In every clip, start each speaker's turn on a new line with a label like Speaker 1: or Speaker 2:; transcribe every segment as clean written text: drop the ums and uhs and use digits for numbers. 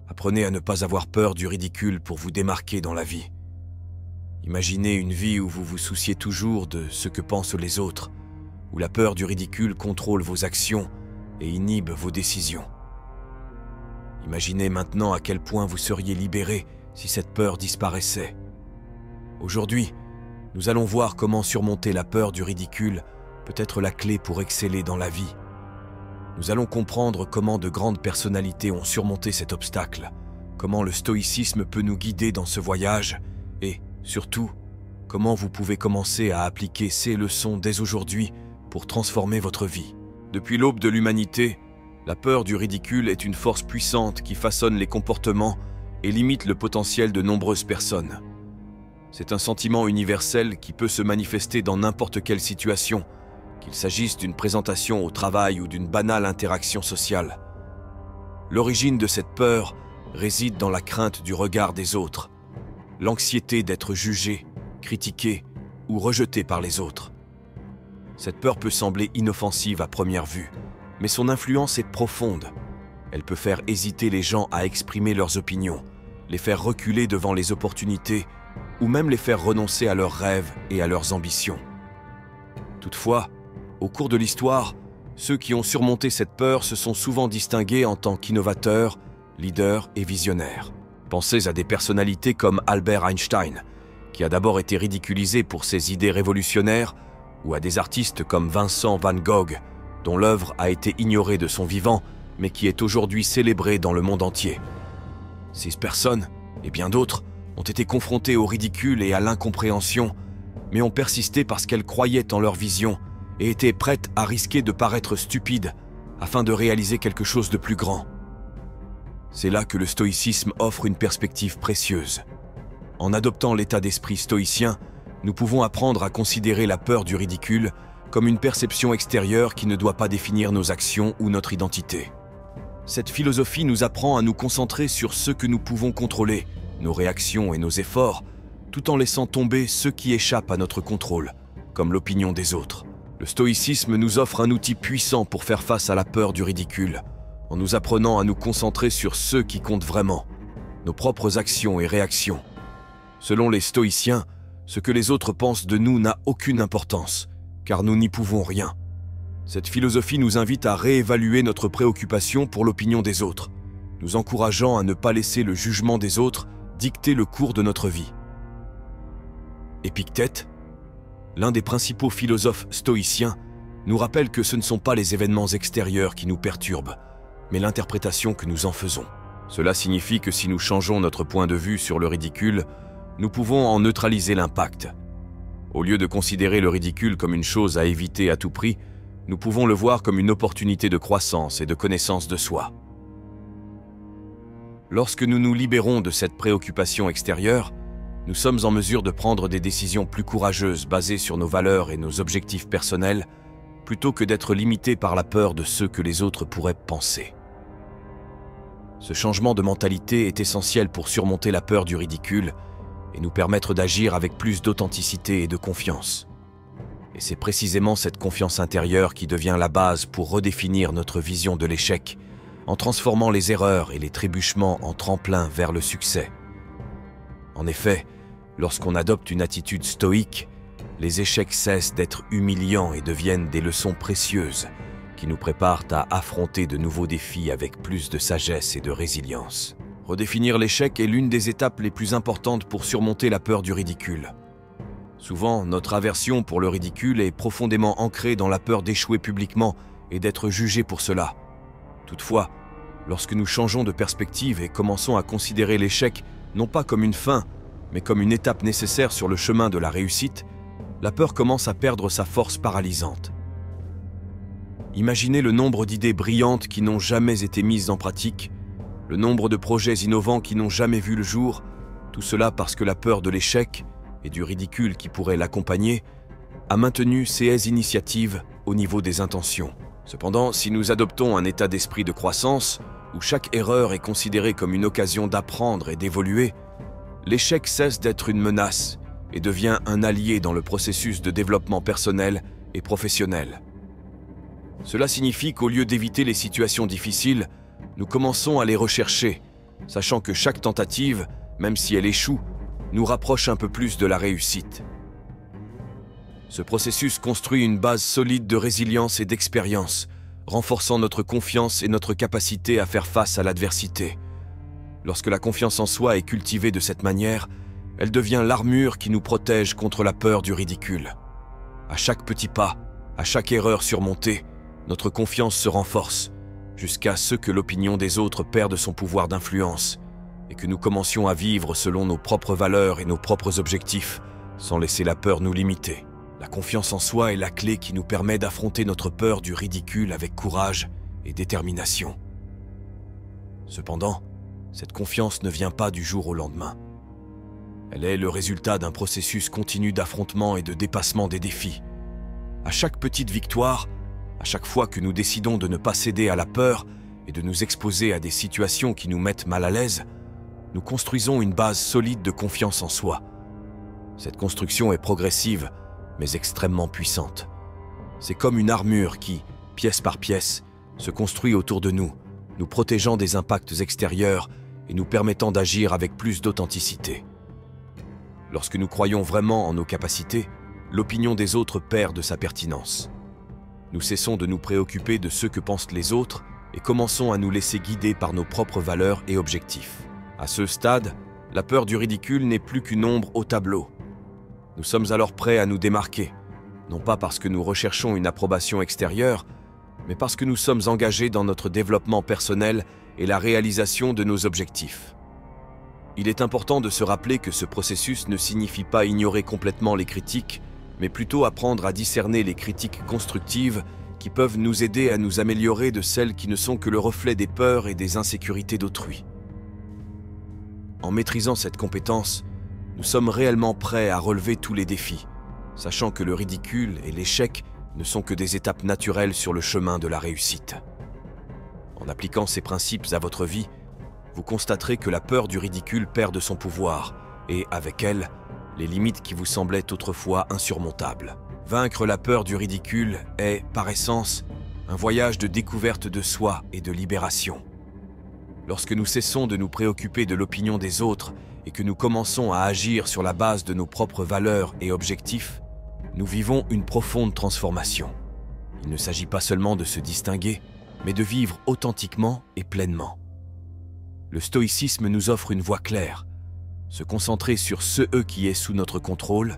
Speaker 1: Apprenez à ne pas avoir peur du ridicule pour vous démarquer dans la vie. Imaginez une vie où vous vous souciez toujours de ce que pensent les autres, où la peur du ridicule contrôle vos actions et inhibe vos décisions. Imaginez maintenant à quel point vous seriez libéré si cette peur disparaissait. Aujourd'hui, nous allons voir comment surmonter la peur du ridicule peut être la clé pour exceller dans la vie. Nous allons comprendre comment de grandes personnalités ont surmonté cet obstacle, comment le stoïcisme peut nous guider dans ce voyage et, surtout, comment vous pouvez commencer à appliquer ces leçons dès aujourd'hui pour transformer votre vie. Depuis l'aube de l'humanité, la peur du ridicule est une force puissante qui façonne les comportements et limite le potentiel de nombreuses personnes. C'est un sentiment universel qui peut se manifester dans n'importe quelle situation, qu'il s'agisse d'une présentation au travail ou d'une banale interaction sociale. L'origine de cette peur réside dans la crainte du regard des autres, l'anxiété d'être jugé, critiqué ou rejeté par les autres. Cette peur peut sembler inoffensive à première vue, mais son influence est profonde. Elle peut faire hésiter les gens à exprimer leurs opinions, les faire reculer devant les opportunités ou même les faire renoncer à leurs rêves et à leurs ambitions. Toutefois, au cours de l'histoire, ceux qui ont surmonté cette peur se sont souvent distingués en tant qu'innovateurs, leaders et visionnaires. Pensez à des personnalités comme Albert Einstein, qui a d'abord été ridiculisé pour ses idées révolutionnaires, ou à des artistes comme Vincent van Gogh, dont l'œuvre a été ignorée de son vivant, mais qui est aujourd'hui célébrée dans le monde entier. Ces personnes, et bien d'autres, ont été confrontées au ridicule et à l'incompréhension, mais ont persisté parce qu'elles croyaient en leur vision et étaient prêtes à risquer de paraître stupides afin de réaliser quelque chose de plus grand. C'est là que le stoïcisme offre une perspective précieuse. En adoptant l'état d'esprit stoïcien, nous pouvons apprendre à considérer la peur du ridicule comme une perception extérieure qui ne doit pas définir nos actions ou notre identité. Cette philosophie nous apprend à nous concentrer sur ce que nous pouvons contrôler, nos réactions et nos efforts, tout en laissant tomber ceux qui échappent à notre contrôle, comme l'opinion des autres. Le stoïcisme nous offre un outil puissant pour faire face à la peur du ridicule, en nous apprenant à nous concentrer sur ce qui compte vraiment, nos propres actions et réactions. Selon les stoïciens, ce que les autres pensent de nous n'a aucune importance, car nous n'y pouvons rien. Cette philosophie nous invite à réévaluer notre préoccupation pour l'opinion des autres, nous encourageant à ne pas laisser le jugement des autres dicter le cours de notre vie. Épictète, l'un des principaux philosophes stoïciens, nous rappelle que ce ne sont pas les événements extérieurs qui nous perturbent, mais l'interprétation que nous en faisons. Cela signifie que si nous changeons notre point de vue sur le ridicule, nous pouvons en neutraliser l'impact. Au lieu de considérer le ridicule comme une chose à éviter à tout prix, nous pouvons le voir comme une opportunité de croissance et de connaissance de soi. Lorsque nous nous libérons de cette préoccupation extérieure, nous sommes en mesure de prendre des décisions plus courageuses basées sur nos valeurs et nos objectifs personnels, plutôt que d'être limités par la peur de ce que les autres pourraient penser. Ce changement de mentalité est essentiel pour surmonter la peur du ridicule et nous permettre d'agir avec plus d'authenticité et de confiance. Et c'est précisément cette confiance intérieure qui devient la base pour redéfinir notre vision de l'échec, en transformant les erreurs et les trébuchements en tremplin vers le succès. En effet, lorsqu'on adopte une attitude stoïque, les échecs cessent d'être humiliants et deviennent des leçons précieuses qui nous préparent à affronter de nouveaux défis avec plus de sagesse et de résilience. Redéfinir l'échec est l'une des étapes les plus importantes pour surmonter la peur du ridicule. Souvent, notre aversion pour le ridicule est profondément ancrée dans la peur d'échouer publiquement et d'être jugé pour cela. Toutefois, lorsque nous changeons de perspective et commençons à considérer l'échec non pas comme une fin, mais comme une étape nécessaire sur le chemin de la réussite, la peur commence à perdre sa force paralysante. Imaginez le nombre d'idées brillantes qui n'ont jamais été mises en pratique, le nombre de projets innovants qui n'ont jamais vu le jour, tout cela parce que la peur de l'échec et du ridicule qui pourrait l'accompagner a maintenu ces initiatives au niveau des intentions. Cependant, si nous adoptons un état d'esprit de croissance, où chaque erreur est considérée comme une occasion d'apprendre et d'évoluer, l'échec cesse d'être une menace et devient un allié dans le processus de développement personnel et professionnel. Cela signifie qu'au lieu d'éviter les situations difficiles, nous commençons à les rechercher, sachant que chaque tentative, même si elle échoue, nous rapproche un peu plus de la réussite. Ce processus construit une base solide de résilience et d'expérience, renforçant notre confiance et notre capacité à faire face à l'adversité. Lorsque la confiance en soi est cultivée de cette manière, elle devient l'armure qui nous protège contre la peur du ridicule. À chaque petit pas, à chaque erreur surmontée, notre confiance se renforce, jusqu'à ce que l'opinion des autres perde son pouvoir d'influence et que nous commencions à vivre selon nos propres valeurs et nos propres objectifs, sans laisser la peur nous limiter. La confiance en soi est la clé qui nous permet d'affronter notre peur du ridicule avec courage et détermination. Cependant, cette confiance ne vient pas du jour au lendemain. Elle est le résultat d'un processus continu d'affrontement et de dépassement des défis. À chaque petite victoire, à chaque fois que nous décidons de ne pas céder à la peur et de nous exposer à des situations qui nous mettent mal à l'aise, nous construisons une base solide de confiance en soi. Cette construction est progressive, mais extrêmement puissante. C'est comme une armure qui, pièce par pièce, se construit autour de nous, nous protégeant des impacts extérieurs et nous permettant d'agir avec plus d'authenticité. Lorsque nous croyons vraiment en nos capacités, l'opinion des autres perd de sa pertinence. Nous cessons de nous préoccuper de ce que pensent les autres et commençons à nous laisser guider par nos propres valeurs et objectifs. À ce stade, la peur du ridicule n'est plus qu'une ombre au tableau. Nous sommes alors prêts à nous démarquer, non pas parce que nous recherchons une approbation extérieure, mais parce que nous sommes engagés dans notre développement personnel et la réalisation de nos objectifs. Il est important de se rappeler que ce processus ne signifie pas ignorer complètement les critiques, mais plutôt apprendre à discerner les critiques constructives qui peuvent nous aider à nous améliorer de celles qui ne sont que le reflet des peurs et des insécurités d'autrui. En maîtrisant cette compétence, nous sommes réellement prêts à relever tous les défis, sachant que le ridicule et l'échec ne sont que des étapes naturelles sur le chemin de la réussite. En appliquant ces principes à votre vie, vous constaterez que la peur du ridicule perd de son pouvoir et, avec elle, les limites qui vous semblaient autrefois insurmontables. Vaincre la peur du ridicule est, par essence, un voyage de découverte de soi et de libération. Lorsque nous cessons de nous préoccuper de l'opinion des autres et que nous commençons à agir sur la base de nos propres valeurs et objectifs, nous vivons une profonde transformation. Il ne s'agit pas seulement de se distinguer, mais de vivre authentiquement et pleinement. Le stoïcisme nous offre une voie claire: se concentrer sur ce qui est sous notre contrôle,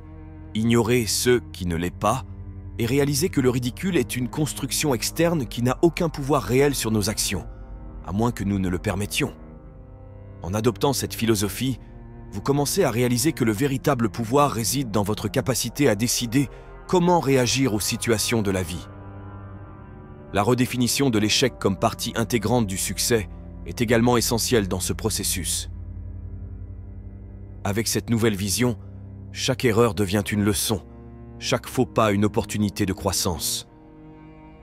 Speaker 1: ignorer ce qui ne l'est pas, et réaliser que le ridicule est une construction externe qui n'a aucun pouvoir réel sur nos actions, à moins que nous ne le permettions. En adoptant cette philosophie, vous commencez à réaliser que le véritable pouvoir réside dans votre capacité à décider comment réagir aux situations de la vie. La redéfinition de l'échec comme partie intégrante du succès est également essentielle dans ce processus. Avec cette nouvelle vision, chaque erreur devient une leçon, chaque faux pas une opportunité de croissance.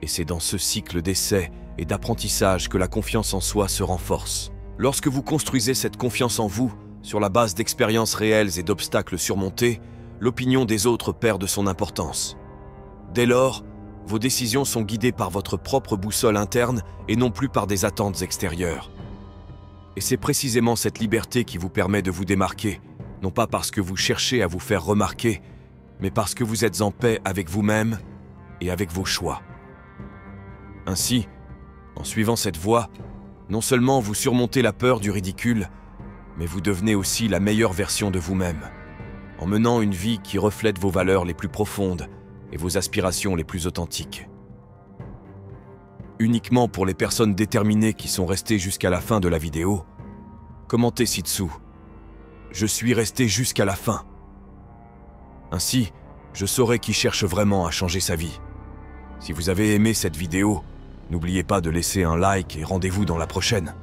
Speaker 1: Et c'est dans ce cycle d'essais et d'apprentissage que la confiance en soi se renforce. Lorsque vous construisez cette confiance en vous, sur la base d'expériences réelles et d'obstacles surmontés, l'opinion des autres perd de son importance. Dès lors, vos décisions sont guidées par votre propre boussole interne et non plus par des attentes extérieures. Et c'est précisément cette liberté qui vous permet de vous démarquer, non pas parce que vous cherchez à vous faire remarquer, mais parce que vous êtes en paix avec vous-même et avec vos choix. Ainsi, en suivant cette voie, non seulement vous surmontez la peur du ridicule, mais vous devenez aussi la meilleure version de vous-même, en menant une vie qui reflète vos valeurs les plus profondes et vos aspirations les plus authentiques. Uniquement pour les personnes déterminées qui sont restées jusqu'à la fin de la vidéo, commentez ci-dessous: je suis resté jusqu'à la fin. Ainsi, je saurai qui cherche vraiment à changer sa vie. Si vous avez aimé cette vidéo, n'oubliez pas de laisser un like et rendez-vous dans la prochaine.